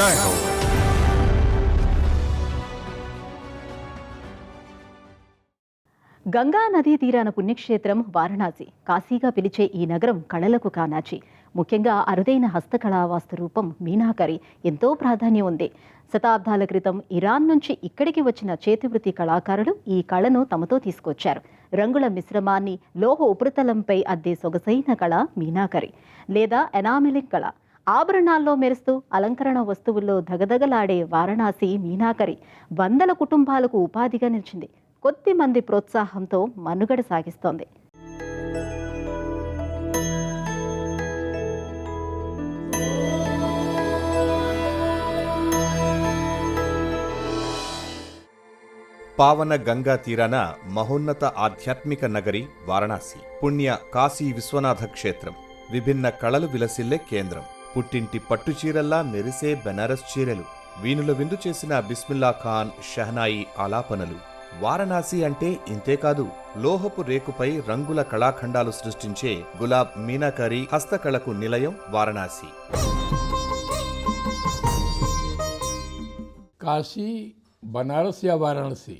जय हो। గంగా నదీ తీరాన పుణ్యక్షేత్రం వారణాసి. కాశీగా పిలిచే ఈ నగరం కళలకు కానాచి. ముఖ్యంగా అరుదైన హస్తకళా వాస్తు రూపం మీనాకరి ఎంతో ప్రాధాన్యం ఉంది. శతాబ్దాల క్రితం ఇరాన్ నుంచి ఇక్కడికి వచ్చిన చేతివృత్తి కళాకారులు ఈ కళను తమతో తీసుకొచ్చారు. రంగుల మిశ్రమాన్ని లోహ ఉపరితలంపై అద్దే సొగసైన కళ మీనాకరి లేదా ఎనామిలింగ్ కళ. ఆభరణాల్లో మెరుస్తూ అలంకరణ వస్తువుల్లో దగదగలాడే వారణాసి మీనాకరి వందల కుటుంబాలకు ఉపాధిగా నిలిచింది. కొద్ది మంది ప్రోత్సాహంతో మనుగడ సాగిస్తోంది. పావన గంగా తీరాన మహోన్నత ఆధ్యాత్మిక నగరి వారణాసి. పుణ్య కాశీ విశ్వనాథ క్షేత్రం. విభిన్న కళలు విలసిల్లే కేంద్రం. పుట్టింటి పట్టుచీరల్లా మెరిసే బెనారస్ చీరలు. వీణుల విందు చేసిన బిస్మిల్లా ఖాన్ షహనాయి ఆలాపనలు. వారణాసి అంటే ఇంతేకాదు, లోహపు రేకుపై రంగుల కళాఖండాలు సృష్టించే గులాబ్ మీనాకరి హస్తకళకు నిలయం వారణాసి. కాశీ బనారస్ యా వారణాసి,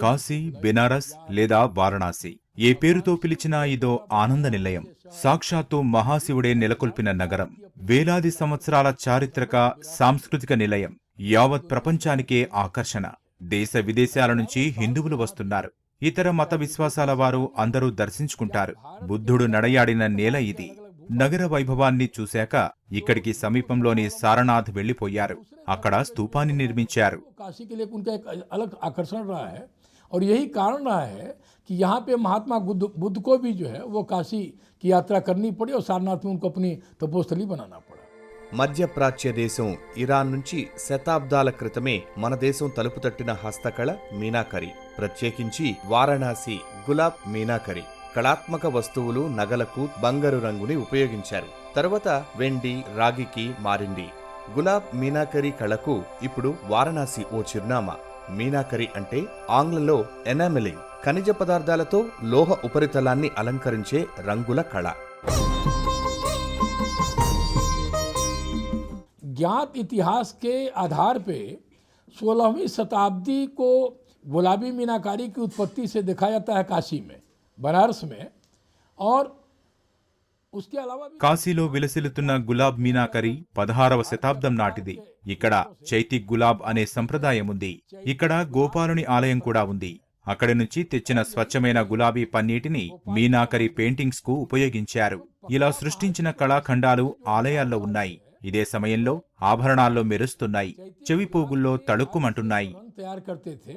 కాశీ, బెనారస్ లేదా వారణాసి ఏ పేరుతో పిలిచినా ఇదో ఆనంద నిలయం. సాక్షాత్తు మహాశివుడే నెలకొల్పిన నగరం. వేలాది సంవత్సరాల చారిత్రక సాంస్కృతిక నిలయం. యావత్ ప్రపంచానికే ఆకర్షణ. దేశ విదేశాల నుంచి హిందువులు వస్తున్నారు. ఇతర మత విశ్వాసాల వారు అందరూ దర్శించుకుంటారు. బుద్ధుడు నడయాడిన నేల ఇది. నగర వైభవాన్ని చూశాక ఇక్కడికి సమీపంలోని సారనాథ్ వెళ్లిపోయారు. అక్కడ స్తూపాన్ని నిర్మించారు. और यही कारण रहा है कि यहाँ पे महात्मा बुद्ध को भी जो है वो काशी की यात्रा करनी पड़ी और सारनाथ में उनको अपनी तपोस्थली बनाना पड़ा. మధ్యప్రాచ్య దేశం ఇరాన్ నుంచి శతాబ్దాల క్రితమే మన దేశం తలుపు తట్టిన హస్తకళ మీనాకరి. ప్రత్యేకించి వారణాసి గులాబ్ మీనాకరి. కళాత్మక వస్తువులు, నగలకు బంగారు రంగుని ఉపయోగించారు. తర్వాత వెండి, రాగికి మారింది. గులాబ్ మీనాకరి కళకు ఇప్పుడు వారణాసి ఓ చిరునామా. మీనాకరి అంటే ఆంగ్లంలో ఎనామిలింగ్. ఖనిజ పదార్థాలతో లోహ ఉపరితలాన్ని అలంకరించే రంగుల కళ. ज्ञात इतिहास के आधार पे 16वीं शताब्दी को गुलाबी मीनाकारी की उत्पत्ति से देखा जाता है काशी में, बनारस में, और उसके अलावा కాశీలో విలసిల్లుతున్న గులాబ్ మీనాకరి 16వ శతాబ్దం నాటిది. ఇక్కడ చైతి గులాబ్ అనే సంప్రదాయం ఉంది. ఇక్కడ గోపాలుని ఆలయం కూడా ఉంది. అక్కడి నుంచి తెచ్చిన స్వచ్ఛమైన గులాబీ పన్నీటిని మీనాకరి పెయింటింగ్స్ కు ఉపయోగించారు. ఇలా సృష్టించిన కళాఖండాలు ఆలయాల్లో ఉన్నాయి. ఇదే సమయంలో ఆభరణాల్లో మెరుస్తున్నాయి. చెవి పోగుల్లో తళుక్కుమంటున్నాయి. तैयार करते थे,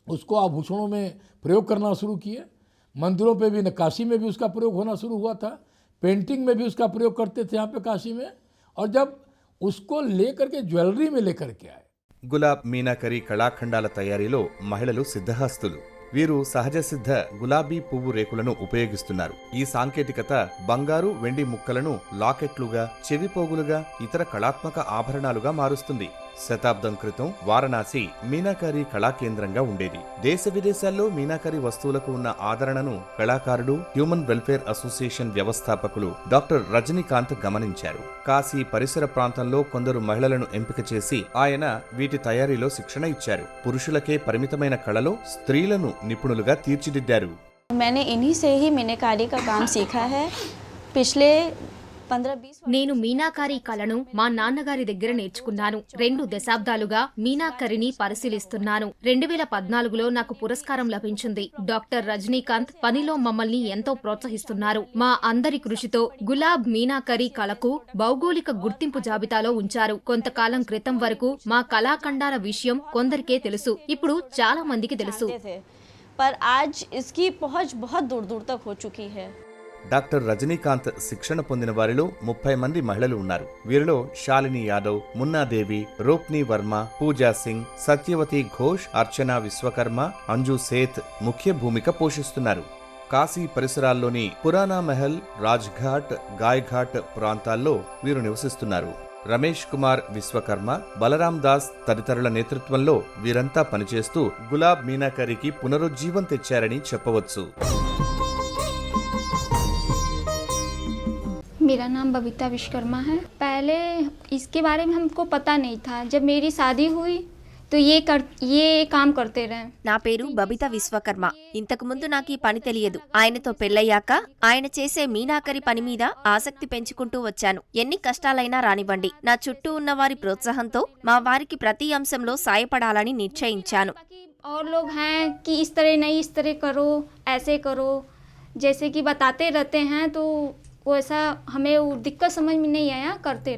उसको आभूषणों में प्रयोग करना शुरू किए. मंदिरों पे भी, काशी में भी उसका प्रयोग होना शुरू हुआ था. पेंटिंग में भी उसका प्रयोग करते थे यहाँ पे काशी में. और जब उसको लेकर के ज्वेलरी में लेकर के आए. గులాబ్ మీనాకరి కళాఖండాల తయారీలో మహిళలు సిద్ధహస్తులు. వీరు సహజ సిద్ధ గులాబీ పువ్వు రేకులను ఉపయోగిస్తున్నారు. ఈ సాంకేతికత బంగారు, వెండి ముక్కలను లాకెట్లుగా, చెవిపోగులుగా, ఇతర కళాత్మక ఆభరణాలుగా మారుస్తుంది. శతాబ్దం క్రితం వారణాసి మీనాకరి కళాకేంద్రంగా ఉండేది. దేశ విదేశాల్లో మీనాకరి వస్తువులకు ఉన్న ఆదరణను కళాకారుడు, హ్యూమన్ వెల్ఫేర్ అసోసియేషన్ వ్యవస్థాపకులు డాక్టర్ రజనీకాంత్ గమనించారు. కాశీ పరిసర ప్రాంతంలో కొందరు మహిళలను ఎంపిక చేసి ఆయన వీటి తయారీలో శిక్షణ ఇచ్చారు. పురుషులకే పరిమితమైన కళలో స్త్రీలను నిపుణులుగా తీర్చిదిద్దారు. मैंने इन्हीं से ही मीनाकारी का काम सीखा है. पिछले నేను మీనాకారి కళను మా నాన్నగారి దగ్గర నేర్చుకున్నాను. 2 దశాబ్దాలుగా మీనాకరిని పరిశీలిస్తున్నాను. 2014లో నాకు పురస్కారం లభించింది. డాక్టర్ రజనీకాంత్ పనిలో మమ్మల్ని ఎంతో ప్రోత్సహిస్తున్నారు. మా అందరి కృషితో గులాబ్ మీనాకరి కళకు భౌగోళిక గుర్తింపు జాబితాలో ఉంచారు. కొంతకాలం క్రితం వరకు మా కళాఖండాల విషయం కొందరికే తెలుసు. ఇప్పుడు చాలా మందికి తెలుసు. पर आज इसकी पहुंच बहुत दूर दूर तक हो चुकी है. డాక్టర్ రజనీకాంత్ శిక్షణ పొందిన వారిలో 30 మంది మహిళలు ఉన్నారు. వీరిలో శాలిని యాదవ్, మున్నాదేవి, రూప్ని వర్మ, పూజా సింగ్, సత్యవతి ఘోష్, అర్చనా విశ్వకర్మ, అంజు సేత్ ముఖ్య భూమిక పోషిస్తున్నారు. కాశీ పరిసరాల్లోని పురాణా మహల్, రాజ్ఘాట్, గాయఘాట్ ప్రాంతాల్లో వీరు నివసిస్తున్నారు. రమేష్ కుమార్ విశ్వకర్మ, బలరాం దాస్ తదితరుల నేతృత్వంలో వీరంతా పనిచేస్తూ గులాబ్ మీనాకరికి పునరుజ్జీవం తెచ్చారని చెప్పవచ్చు. मेरा नाम बबीता विश्वकर्मा है। पहले इसके बारे में हमको पता नहीं था। जब मेरी शादी हुई तो ये काम करते रहे। నా పేరు బబిత విశ్వకర్మ. ఇంతకు ముందు నాకు ఈ పని తెలియదు. ఆయనతో పెళ్లయ్యాక ఆయన చేసే మీనాకరి పని మీద ఆసక్తి పెంచుకుంటూ వచ్చాను. ఎన్ని కష్టాలైనా రానివ్వండి, నా చుట్టూ ఉన్న వారి ప్రోత్సాహంతో మా వారికి ప్రతి అంశంలో సాయపడాలని నిశ్చయించాను. और लोग हैं कि इस तरह नहीं, इस तरह करो, ऐसे करो, जैसे कि बताते रहते हैं, तो वैसा हमें दिक्कत समझ में नहीं आया, करते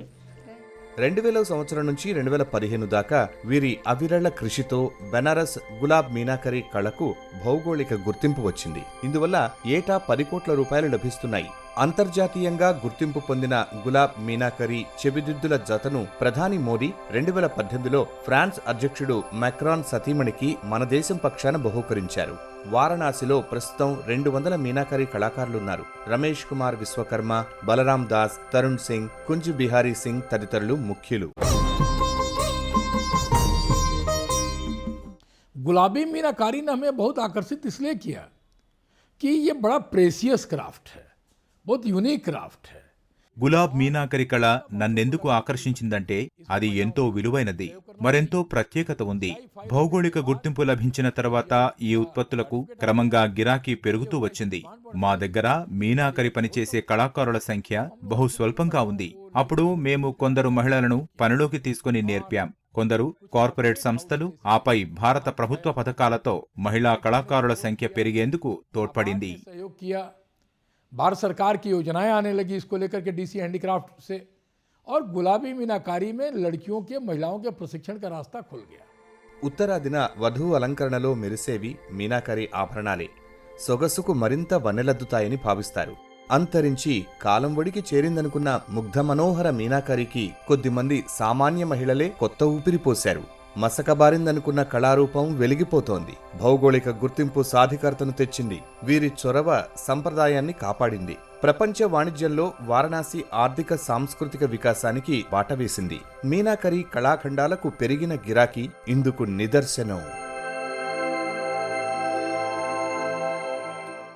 2000 సంవత్సరం నుంచి 2015 దాకా వీరి అవిరళ కృషితో బెనారస్ గులాబ్ మీనాకరి కళకు భౌగోళిక గుర్తింపు వచ్చింది. ఇందువల్ల ఏటా 10 కోట్ల రూపాయలు లభిస్తున్నాయి. అంతర్జాతీయంగా గుర్తింపు పొందిన గులాబ్ మీనాకరి చెవిదిద్దుల జతను ప్రధాని మోదీ 2018లో ఫ్రాన్స్ అధ్యక్షుడు మెక్రాన్ సతీమణికి మన దేశం పక్షాన బహూకరించారు. వారణాసిలో ప్రస్తుతం 200 మీనాకరి కళాకారులున్నారు. రమేష్ కుమార్ విశ్వకర్మ, బలరాం దాస్, తరుణ్ సింగ్, కుంజ్ బిహారీ సింగ్ తదితరులు ముఖ్యులు. गुलाबी मीनाकारी ने हमें बहुत आकर्षित इसलिए किया कि ये बड़ा प्रेसियस क्राफ्ट है, बहुत यूनिक क्राफ्ट है. గులాబ్ మీనాకరి కళ నన్నెందుకు ఆకర్షించిందంటే అది ఎంతో విలువైనది, మరెంతో ప్రత్యేకత ఉంది. భౌగోళిక గుర్తింపు లభించిన తర్వాత ఈ ఉత్పత్తులకు క్రమంగా గిరాకీ పెరుగుతూ వచ్చింది. మా దగ్గర మీనాకరి పనిచేసే కళాకారుల సంఖ్య బహు స్వల్పంగా ఉంది. అప్పుడు మేము కొందరు మహిళలను పనిలోకి తీసుకుని నేర్పాం. కొందరు కార్పొరేట్ సంస్థలు, ఆపై భారత ప్రభుత్వ పథకాలతో మహిళా కళాకారుల సంఖ్య పెరిగేందుకు తోడ్పడింది. भारत सरकार की योजनाएं आने लगी इसको लेकर के डीसी हैंडीक्राफ्ट से, और गुलाबी मीनाकारी में लड़कियों के, महिलाओं के प्रशिक्षण का रास्ता खुल गया. ఉత్తరాదిన వధువు అలంకరణలో మెరిసేవి మీనాకరి ఆభరణాలే. సొగసుకు మరింత వన్నెలద్దుతాయని భావిస్తారు. అంతరించి కాలం ఒడికి చేరిందనుకున్న ముగ్ధ మనోహర మీనాకరికి కొద్దిమంది సామాన్య మహిళలే కొత్త ఊపిరి పోశారు. మసకబారిందనుకున్న కళారూపం వెలిగిపోతోంది. భౌగోళిక గుర్తింపు సాధికారతను తెచ్చింది. వీరి చొరవ సంప్రదాయాన్ని కాపాడింది. ప్రపంచ వాణిజ్యంలో వారణాసి ఆర్థిక సాంస్కృతిక వికాసానికి బాటవేసింది. మీనాకరి కళాఖండాలకు పెరిగిన గిరాకీ ఇందుకు నిదర్శనం.